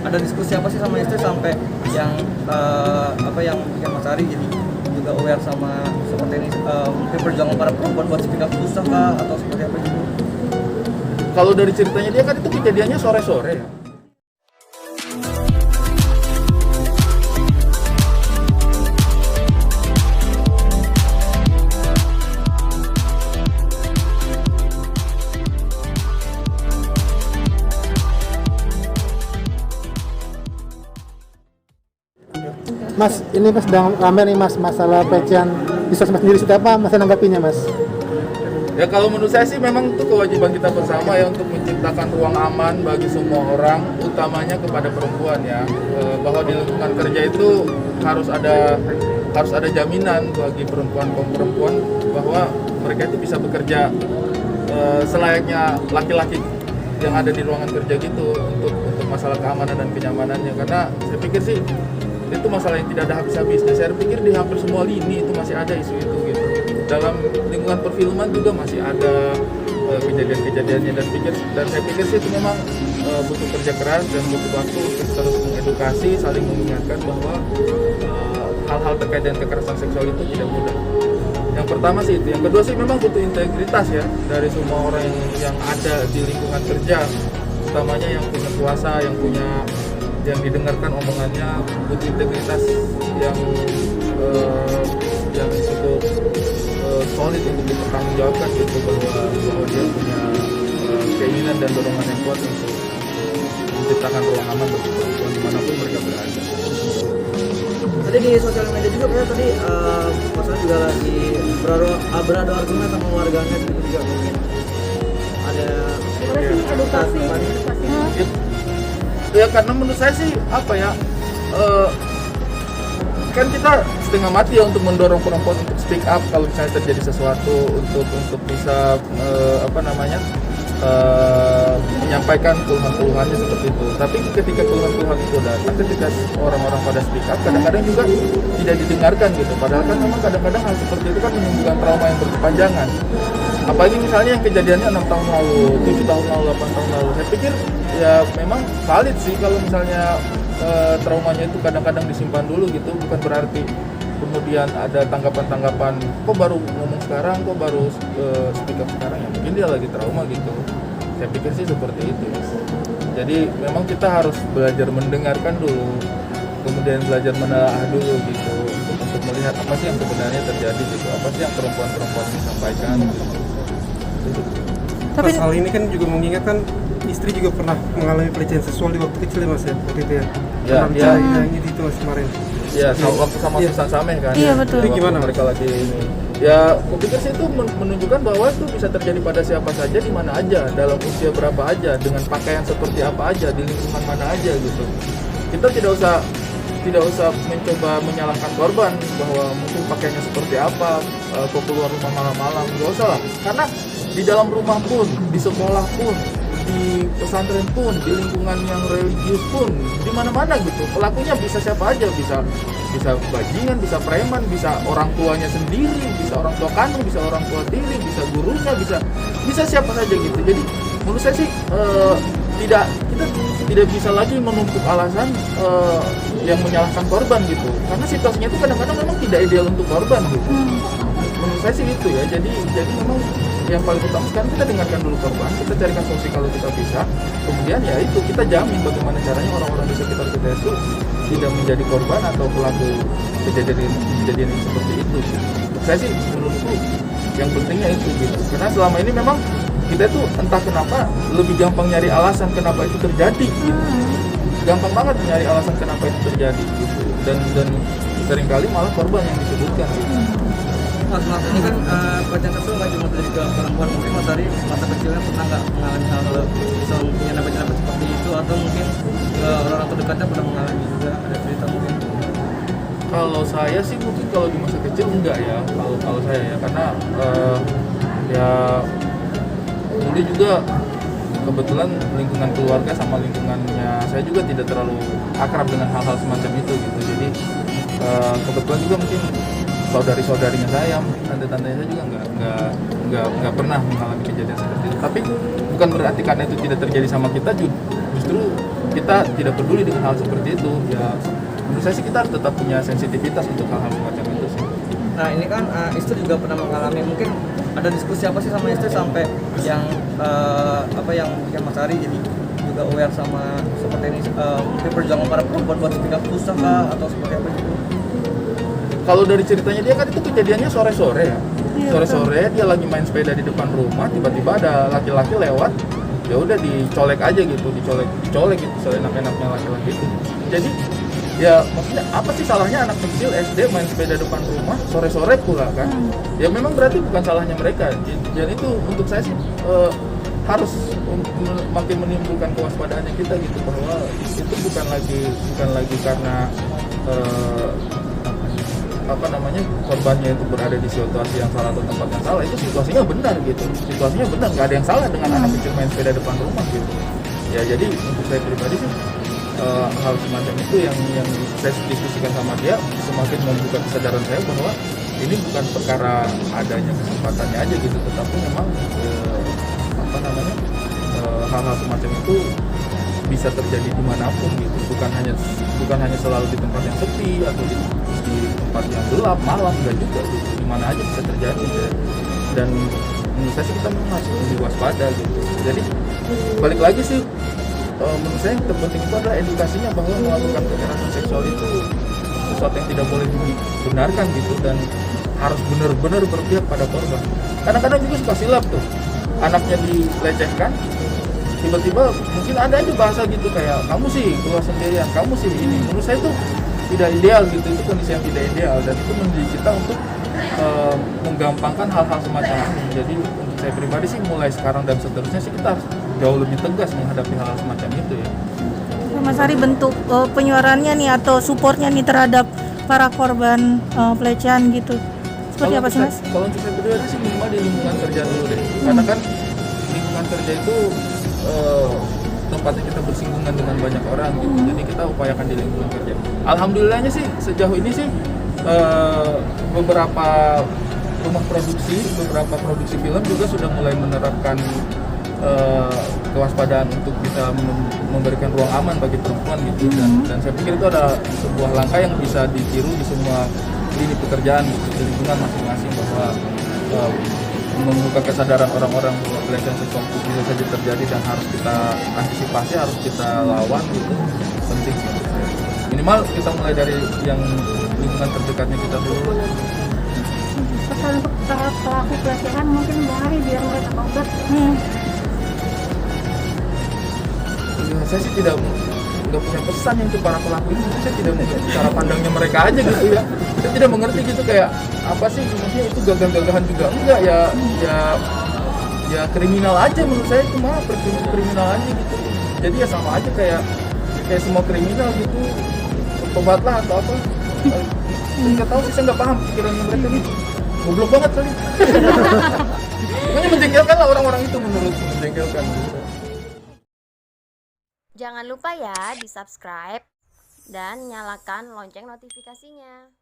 ada diskusi apa sih sama istri sampai yang yang bikin Mas Ari jadi juga aware sama seperti ini, mungkin perjuangan para perempuan buat speak up susah kah atau seperti apa gitu? Kalau dari ceritanya dia kan itu kejadiannya sore-sore ya. Mas, ini Mas sedang rame nih Mas masalah pelecehan di sosmed sendiri, seperti apa Mas nanggapinya Mas? Ya kalau menurut saya sih memang itu kewajiban kita bersama ya untuk menciptakan ruang aman bagi semua orang, utamanya kepada perempuan ya, bahwa di lingkungan kerja itu harus ada jaminan bagi perempuan bahwa mereka itu bisa bekerja selayaknya laki-laki yang ada di ruangan kerja gitu untuk masalah keamanan dan kenyamanannya, karena saya pikir sih itu masalah yang tidak ada habis-habisnya. Saya pikir di hampir semua lini itu masih ada isu itu gitu. Dalam lingkungan perfilman juga masih ada kejadian-kejadiannya, dan saya pikir sih itu memang butuh kerja keras dan butuh waktu untuk terus mengedukasi, saling mengingatkan bahwa hal-hal terkait dengan kekerasan seksual itu tidak mudah. Yang pertama sih itu. Yang kedua sih memang butuh integritas ya dari semua orang yang ada di lingkungan kerja, utamanya yang punya kuasa, yang didengarkan omongannya, butuh integritas yang cukup solid untuk dipertanggungjawabkan gitu, bahwa dia punya keinginan dan dorongan yang kuat untuk menciptakan ruang aman bagi perempuan dimanapun mereka berada. Tadi di sosial media juga kayak tadi masalah juga lagi beradu argumen sama warganet gitu juga, mungkin ada edukasi. Ya karena menurut saya sih kan kita setengah mati ya untuk mendorong perempuan untuk speak up kalau misalnya terjadi sesuatu, untuk bisa menyampaikan keluhan-keluhannya seperti itu. Tapi ketika keluhan-keluhan itu datang, ketika orang-orang pada speak up, kadang-kadang juga tidak didengarkan gitu. Padahal kan memang kadang-kadang hal seperti itu kan menimbulkan trauma yang berkepanjangan. Apalagi misalnya yang kejadiannya 6 tahun lalu, 7 tahun lalu, 8 tahun lalu. Saya pikir ya memang valid sih kalau misalnya traumanya itu kadang-kadang disimpan dulu gitu. Bukan berarti kemudian ada tanggapan-tanggapan, kok baru ngomong sekarang, kok baru speak up sekarang, ya mungkin dia lagi trauma gitu. Saya pikir sih seperti itu. Jadi memang kita harus belajar mendengarkan dulu, kemudian belajar menelaah dulu gitu, untuk melihat apa sih yang sebenarnya terjadi gitu, apa sih yang perempuan-perempuan disampaikan gitu. Tapi hal ini kan juga mengingatkan istri juga pernah mengalami pelecehan seksual di waktu kecil ya Mas ya, waktu itu ya. Yang itu Mas kemarin. Iya, waktu sama Susan Sameh kan. Iya betul. Itu gimana mereka lagi ini? Ya, aku pikir sih itu menunjukkan bahwa itu bisa terjadi pada siapa saja, di mana aja, dalam usia berapa aja, dengan pakaian seperti apa aja, di lingkungan mana aja gitu. Kita tidak usah mencoba menyalahkan korban bahwa mungkin pakaiannya seperti apa, kok keluar rumah malam-malam, nggak usah lah. Karena di dalam rumah pun, di sekolah pun, di pesantren pun, di lingkungan yang religius pun, di mana-mana gitu. Pelakunya bisa siapa aja, bisa bajingan, bisa preman, bisa orang tuanya sendiri, bisa orang tua kandung, bisa orang tua tiri, bisa gurunya, bisa siapa saja gitu. Jadi menurut saya sih kita tidak bisa lagi menumpuk alasan yang menyalahkan korban gitu. Karena situasinya itu kadang-kadang memang tidak ideal untuk korban gitu. Menurut saya sih itu ya. Jadi memang yang paling utama sekarang kita dengarkan dulu korban, kita carikan solusi kalau kita bisa. Kemudian ya itu kita jamin bagaimana caranya orang-orang di sekitar kita itu tidak menjadi korban atau pelaku kejadian yang seperti itu. Saya sih menurutku yang pentingnya itu gitu. Karena selama ini memang kita tuh entah kenapa lebih gampang nyari alasan kenapa itu terjadi gitu. Gampang banget nyari alasan kenapa itu terjadi gitu. Dan seringkali malah korban yang disebutkan gitu. Mas ini kan pelecehan seksual nggak cuma terjadi ke perempuan, mungkin Mas dari masa kecilnya pernah nggak mengalami hal punya dapat seperti itu, atau mungkin orang terdekatnya pernah mengalami juga, ada cerita mungkin? Kalau saya sih mungkin kalau di masa kecil enggak ya, kalau saya ya, karena ya dulu juga kebetulan lingkungan keluarga sama lingkungannya saya juga tidak terlalu akrab dengan hal-hal semacam itu gitu. Jadi kebetulan juga mungkin saudari-saudarinya saya, tante-tantenya saya juga nggak nggak pernah mengalami kejadian seperti itu. Tapi bukan berarti karena itu tidak terjadi sama kita, justru kita tidak peduli dengan hal seperti itu. Ya menurut saya sih kita harus tetap punya sensitivitas untuk hal-hal semacam itu sih. Nah ini kan istri juga pernah mengalami, mungkin ada diskusi apa sih sama istri sampai yang yang bikin Mas Ari jadi juga aware sama seperti ini, mungkin perjuangan para perempuan buat speak up susah kah atau seperti apa gitu? Kalau dari ceritanya dia kan itu kejadiannya sore-sore ya. Iya, Sore-sore dia lagi main sepeda di depan rumah, tiba-tiba ada laki-laki lewat, ya udah dicolek aja gitu, dicolek gitu seenak-enaknya laki-laki itu. Jadi ya maksudnya apa sih salahnya anak kecil SD main sepeda depan rumah sore-sore pula kan? Ya memang berarti bukan salahnya mereka. Dan itu untuk saya sih harus makin menimbulkan kewaspadaannya kita gitu, bahwa itu bukan lagi karena korbannya itu berada di situasi yang salah atau tempat yang salah. Itu situasinya benar gitu, situasinya benar, nggak ada yang salah dengan anak kecil main sepeda depan rumah gitu ya. Jadi untuk saya pribadi sih hal semacam itu yang saya diskusikan sama dia semakin membuka kesadaran saya bahwa ini bukan perkara adanya kesempatannya aja gitu, tetapi memang hal-hal semacam itu bisa terjadi dimanapun gitu, bukan hanya selalu di tempat yang sepi atau di tempat yang gelap malam, enggak juga gitu, dimana aja bisa terjadi ya. Dan menurut saya sih kita harus lebih waspada gitu. Jadi balik lagi sih, menurut saya yang terpenting itu adalah edukasinya bahwa melakukan kekerasan seksual itu sesuatu yang tidak boleh dibenarkan gitu, dan harus benar-benar berpihak pada korban. Kadang-kadang juga suka silap tuh, anaknya dilecehkan, tiba-tiba mungkin ada aja bahasa gitu kayak kamu sih keluar sendirian, kamu sih ini. Menurut saya itu tidak ideal gitu, itu kondisi yang tidak ideal, dan itu mendidik kita untuk menggampangkan hal-hal semacam ini. Jadi untuk saya pribadi sih mulai sekarang dan seterusnya sih kita harus jauh lebih tegas menghadapi hal semacam itu ya. Mas Ari, bentuk penyuarannya nih atau supportnya nih terhadap para korban pelecehan gitu seperti apa sih Mas? Kalau untuk saya pribadi sih minimal di lingkungan kerja dulu deh, karena kan lingkungan kerja itu tempatnya kita bersinggungan dengan banyak orang gitu. Jadi kita upayakan di lingkungan kerja. Alhamdulillahnya sih sejauh ini sih beberapa rumah produksi, beberapa produksi film juga sudah mulai menerapkan kewaspadaan untuk bisa memberikan ruang aman bagi perempuan gitu, dan saya pikir itu adalah sebuah langkah yang bisa ditiru di semua lini pekerjaan gitu, di lingkungan masing-masing, bahwa membuka kesadaran orang-orang bahwa pelecehan seksual itu bisa saja terjadi dan harus kita antisipasi, harus kita lawan gitu, penting sih. Minimal kita mulai dari yang lingkungan terdekatnya kita dulu. Pesan untuk para pelaku pelecehan mungkin Bang Ari biar mereka tobat. Ya, saya sih nggak punya pesan yang untuk para pelaku ini. Saya tidak mengerti cara pandangnya mereka aja gitu ya. Saya tidak mengerti gitu kayak apa sih maksudnya itu gagah-gagahan juga enggak ya kriminal aja menurut saya, itu mah kriminal aja gitu. Jadi ya sama aja kayak semua kriminal gitu, tobatlah atau apa. Saya nggak tahu sih, saya nggak paham pikirannya mereka nih, goblok banget kali. Pokoknya menjengkelkan lah orang-orang itu, menurut menjengkelkan gitu. Jangan lupa ya di subscribe dan nyalakan lonceng notifikasinya.